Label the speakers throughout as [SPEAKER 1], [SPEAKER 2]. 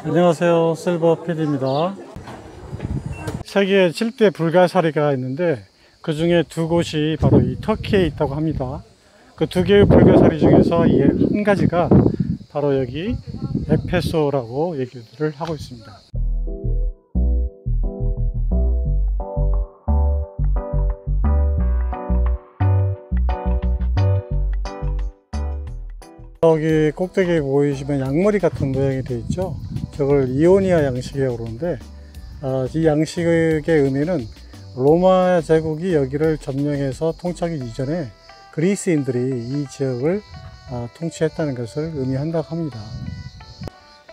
[SPEAKER 1] 안녕하세요, 실버 PD입니다. 세계에 7대 불가사리가 있는데 그 중에 두 곳이 바로 이 터키에 있다고 합니다. 그 두 개의 불가사리 중에서 이 한 가지가 바로 여기 에페소라고 얘기를 하고 있습니다. 여기 꼭대기에 보이시면 양머리 같은 모양이 되어 있죠. 저걸 이오니아 양식이라고 그러는데 이 양식의 의미는 로마 제국이 여기를 점령해서 통치하기 이전에 그리스인들이 이 지역을 통치했다는 것을 의미한다고 합니다.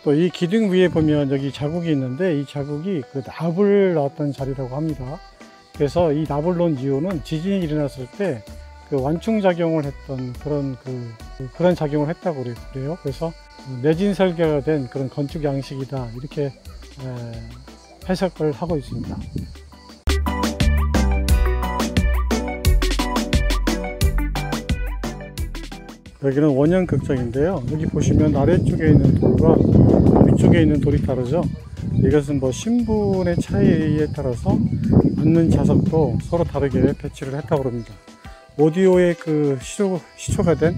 [SPEAKER 1] 또 이 기둥 위에 보면 여기 자국이 있는데 이 자국이 그 납을 넣었던 자리라고 합니다. 그래서 이 납을 놓은 이유는 지진이 일어났을 때 그 완충작용을 했던 그런 작용을 했다고 그래요. 그래서 내진 설계가 된 그런 건축 양식이다, 이렇게 해석을 하고 있습니다. 여기는 원형 극장인데요. 여기 보시면 아래쪽에 있는 돌과 위쪽에 있는 돌이 다르죠. 이것은 신분의 차이에 따라서 앉는 좌석도 서로 다르게 배치를 했다고 합니다. 오디오의 시초가 된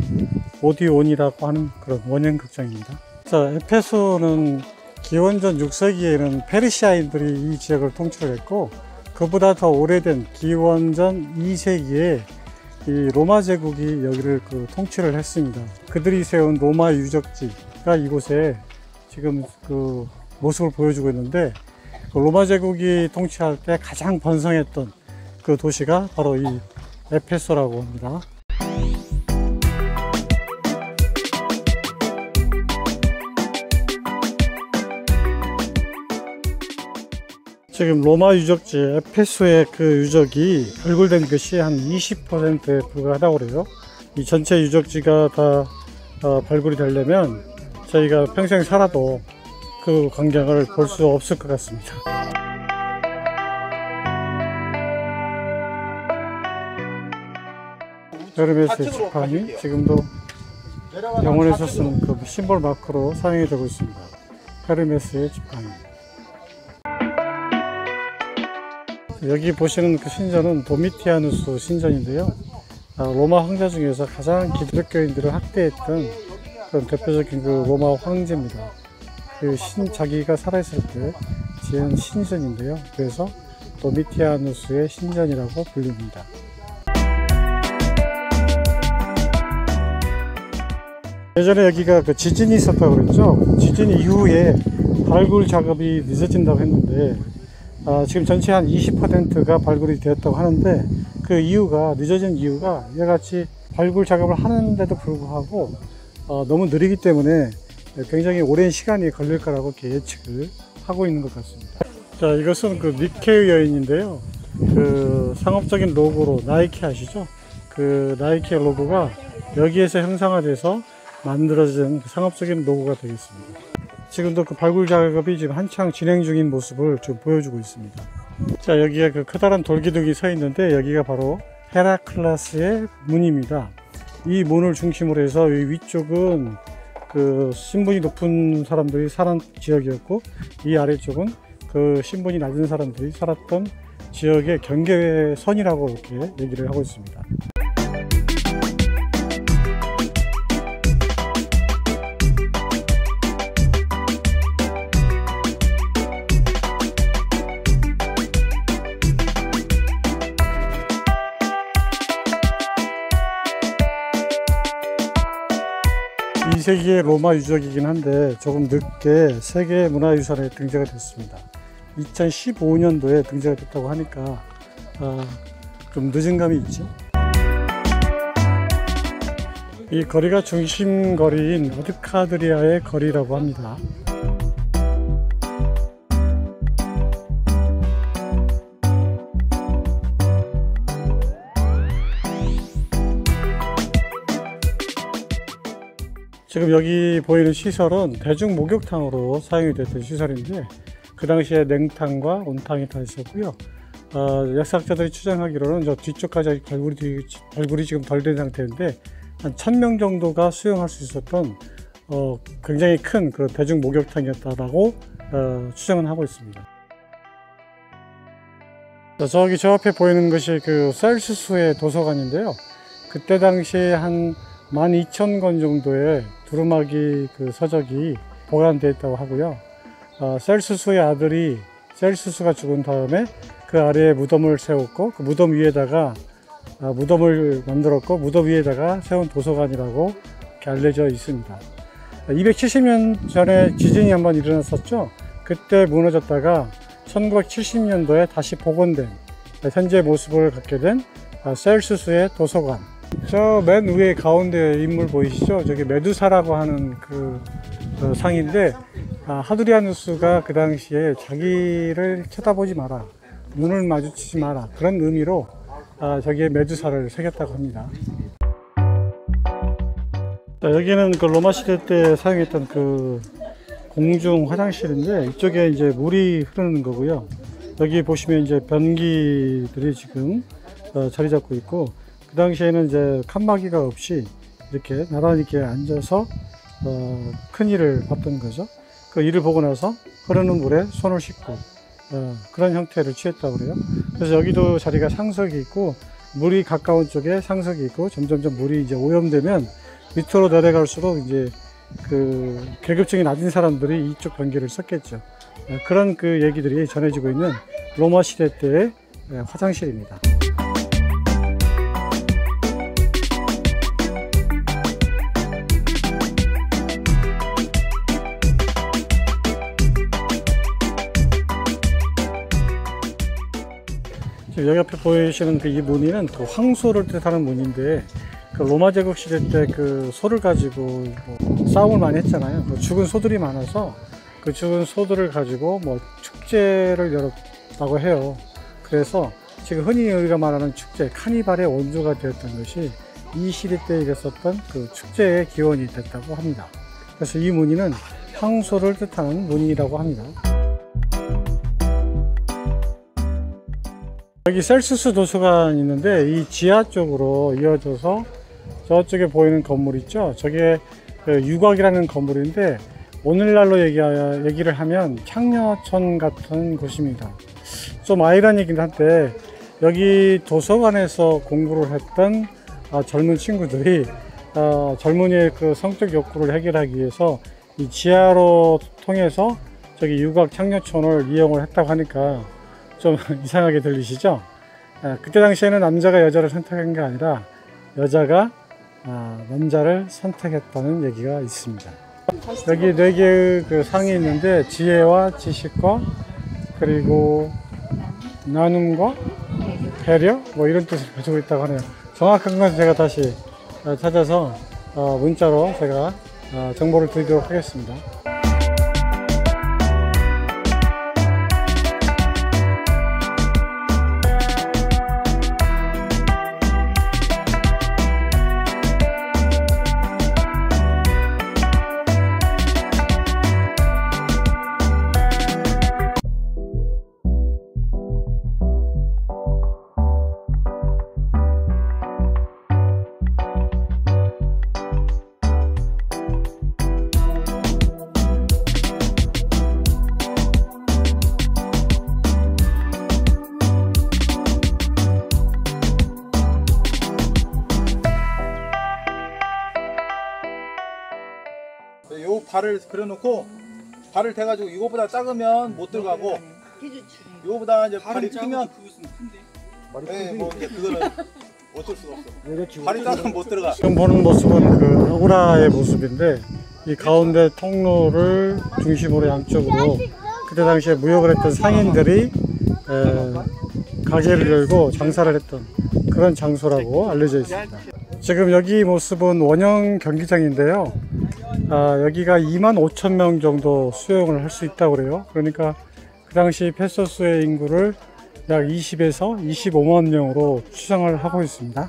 [SPEAKER 1] 오디온이라고 하는 그런 원형 극장입니다. 자, 에페소는 기원전 6세기에는 페르시아인들이 이 지역을 통치를 했고, 그보다 더 오래된 기원전 2세기에 이 로마 제국이 여기를 통치를 했습니다. 그들이 세운 로마 유적지가 이곳에 지금 그 모습을 보여주고 있는데, 로마 제국이 통치할 때 가장 번성했던 그 도시가 바로 이 에페소라고 합니다. 지금 로마 유적지 에페소의 그 유적이 발굴된 것이 한 20%에 불과하다고 그래요. 이 전체 유적지가 다 발굴이 되려면 저희가 평생 살아도 그 광경을 볼 수 없을 것 같습니다. 헤르메스의 지팡이, 지금도 병원에서 쓰는 그 심볼 마크로 사용이 되고 있습니다. 헤르메스의 지팡이. 여기 보시는 그 신전은 도미티아누스 신전인데요. 로마 황제 중에서 가장 기독교인들을 학대했던 그런 대표적인 그 로마 황제입니다. 자기가 살아있을 때 지은 신전인데요. 그래서 도미티아누스의 신전이라고 불립니다. 예전에 여기가 지진이 있었다고 그랬죠. 지진 이후에 발굴 작업이 늦어진다고 했는데 지금 전체 한 20%가 발굴이 되었다고 하는데, 그 이유가, 늦어진 이유가 이같이 발굴 작업을 하는데도 불구하고 너무 느리기 때문에 굉장히 오랜 시간이 걸릴 거라고 이렇게 예측을 하고 있는 것 같습니다. 자, 이것은 그 니케의 여인인데요. 그 상업적인 로고로 나이키 아시죠? 그 나이키의 로고가 여기에서 형상화돼서 만들어진 상업적인 로고가 되겠습니다. 지금도 그 발굴 작업이 지금 한창 진행 중인 모습을 좀 보여주고 있습니다. 자, 여기에 그 커다란 돌기둥이 서 있는데 여기가 바로 헤라클레스의 문입니다. 이 문을 중심으로 해서 이 위쪽은 그 신분이 높은 사람들이 사는 지역이었고, 이 아래쪽은 그 신분이 낮은 사람들이 살았던 지역의 경계선이라고 이렇게 얘기를 하고 있습니다. 이 세기의 로마 유적이긴 한데 조금 늦게 세계 문화유산에 등재가 됐습니다. 2015년도에 등재가 됐다고 하니까 좀 늦은 감이 있죠. 이 거리가 중심 거리인 아드카드리아의 거리라고 합니다. 지금 여기 보이는 시설은 대중 목욕탕으로 사용이 됐던 시설인데, 그 당시에 냉탕과 온탕이 다 있었고요. 역사학자들이 추정하기로는 저 뒤쪽까지 발굴이 지금 덜 된 상태인데 한 1000명 정도가 수용할 수 있었던 굉장히 큰 그 대중 목욕탕이었다라고 추정은 하고 있습니다. 저기 저 앞에 보이는 것이 그 셀수스의 도서관인데요. 그때 당시에 한 12,000권 정도의 두루마기 그 서적이 보관되어 있다고 하고요. 셀수스의 아들이 셀수스가 죽은 다음에 그 아래에 무덤을 세웠고 그 무덤 위에다가 무덤을 만들었고 무덤 위에다가 세운 도서관이라고 이렇게 알려져 있습니다. 270년 전에 지진이 한번 일어났었죠. 그때 무너졌다가 1970년도에 다시 복원된 현재 모습을 갖게 된 셀수스의 도서관. 저 맨 위에 가운데 인물 보이시죠? 저기 메두사라고 하는 그 상인데 하드리아누스가 그 당시에 자기를 쳐다보지 마라, 눈을 마주치지 마라, 그런 의미로 저기에 메두사를 새겼다고 합니다. 여기는 그 로마 시대 때 사용했던 그 공중 화장실인데 이쪽에 이제 물이 흐르는 거고요. 여기 보시면 이제 변기들이 지금 자리 잡고 있고, 그 당시에는 이제 칸막이가 없이 이렇게 나란히 이렇게 앉아서 큰 일을 봤던 거죠. 그 일을 보고 나서 흐르는 물에 손을 씻고 그런 형태를 취했다고 그래요. 그래서 여기도 자리가 상석이 있고 물이 가까운 쪽에 상석이 있고 점점점 물이 이제 오염되면 밑으로 내려갈수록 이제 그 계급층이 낮은 사람들이 이쪽 변기를 썼겠죠. 그런 그 얘기들이 전해지고 있는 로마 시대 때의 화장실입니다. 여기 앞에 보이시는 그 이 무늬는 그 황소를 뜻하는 무늬인데, 그 로마 제국 시대 때 그 소를 가지고 뭐 싸움을 많이 했잖아요. 죽은 소들이 많아서 그 죽은 소들을 가지고 뭐 축제를 열었다고 해요. 그래서 지금 흔히 우리가 말하는 축제, 카니발의 원조가 되었던 것이 이 시대 때 일었었던 그 축제의 기원이 됐다고 합니다. 그래서 이 무늬는 황소를 뜻하는 무늬라고 합니다. 여기 셀수스 도서관 있는데 이 지하 쪽으로 이어져서 저쪽에 보이는 건물 있죠. 저게 유곽이라는 건물인데 오늘날로 얘기를 하면 창녀촌 같은 곳입니다. 좀 아이러니긴 한데 여기 도서관에서 공부를 했던 젊은 친구들이 젊은이의 그 성적 욕구를 해결하기 위해서 이 지하로 통해서 저기 유곽 창녀촌을 이용을 했다고 하니까 좀 이상하게 들리시죠? 그때 당시에는 남자가 여자를 선택한 게 아니라 여자가 남자를 선택했다는 얘기가 있습니다. 여기 4개의 그 상이 있는데 지혜와 지식과 그리고 나눔과 배려 뭐 이런 뜻을 가지고 있다고 하네요. 정확한 건 제가 다시 찾아서 문자로 제가 정보를 드리도록 하겠습니다.
[SPEAKER 2] 요 발을 그려놓고 발을 대가지고 이거보다 작으면 못 들어가고 요거보다 이제 발이 크면 네, 뭐 이제 그거는 어쩔 수가 없어. 발이 작으면 못 들어가.
[SPEAKER 1] 지금 보는 모습은 그 아고라의 모습인데 이 가운데 통로를 중심으로 양쪽으로 그때 당시에 무역을 했던 상인들이 가게를 열고 장사를 했던 그런 장소라고 알려져 있습니다. 지금 여기 모습은 원형 경기장인데요. 여기가 25,000명 정도 수용을 할 수 있다고 그래요. 그러니까 그 당시 페소스의 인구를 약 20에서 25만 명으로 추정을 하고 있습니다.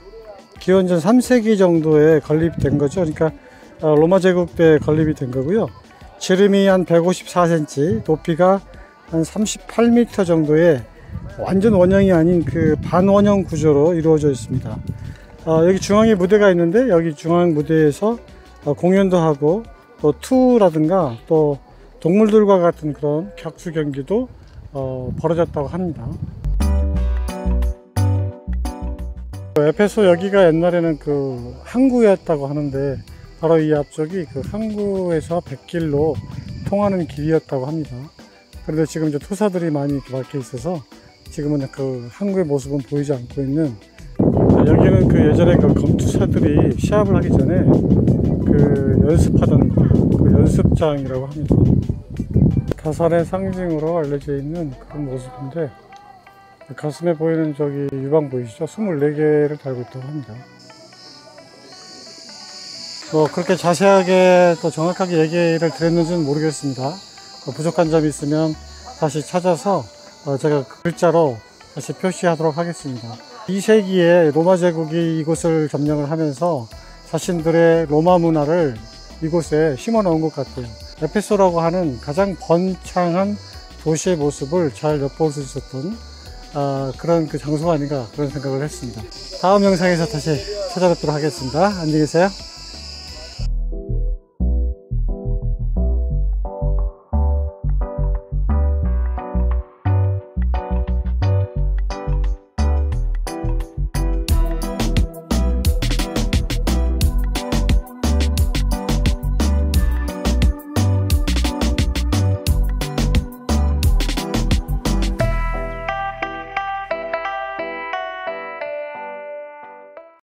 [SPEAKER 1] 기원전 3세기 정도에 건립된 거죠. 그러니까 로마 제국 때 건립이 된 거고요. 지름이 한 154cm, 높이가 한 38m 정도의 완전 원형이 아닌 그 반원형 구조로 이루어져 있습니다. 여기 중앙에 무대가 있는데 여기 중앙 무대에서 공연도 하고 또 투라든가 또 동물들과 같은 그런 격수 경기도 벌어졌다고 합니다. 에페소 여기가 옛날에는 그 항구였다고 하는데 바로 이 앞쪽이 그 항구에서 백길로 통하는 길이었다고 합니다. 그런데 지금 이제 토사들이 많이 박혀 있어서 지금은 그 항구의 모습은 보이지 않고 있는, 여기는 그 예전에 그 검투사들이 시합을 하기 전에 그 연습하던 그 연습장이라고 합니다. 가산의 상징으로 알려져 있는 그런 모습인데, 가슴에 보이는 저기 유방 보이시죠? 24개를 달고 있다고 합니다. 그렇게 자세하게 또 정확하게 얘기를 드렸는지는 모르겠습니다. 부족한 점이 있으면 다시 찾아서 제가 글자로 다시 표시하도록 하겠습니다. 2세기에 로마 제국이 이곳을 점령을 하면서 자신들의 로마 문화를 이곳에 심어 넣은 것 같아요. 에페소라고 하는 가장 번창한 도시의 모습을 잘 엿볼 수 있었던 그런 그 장소가 아닌가 그런 생각을 했습니다. 다음 영상에서 다시 찾아뵙도록 하겠습니다. 안녕히 계세요.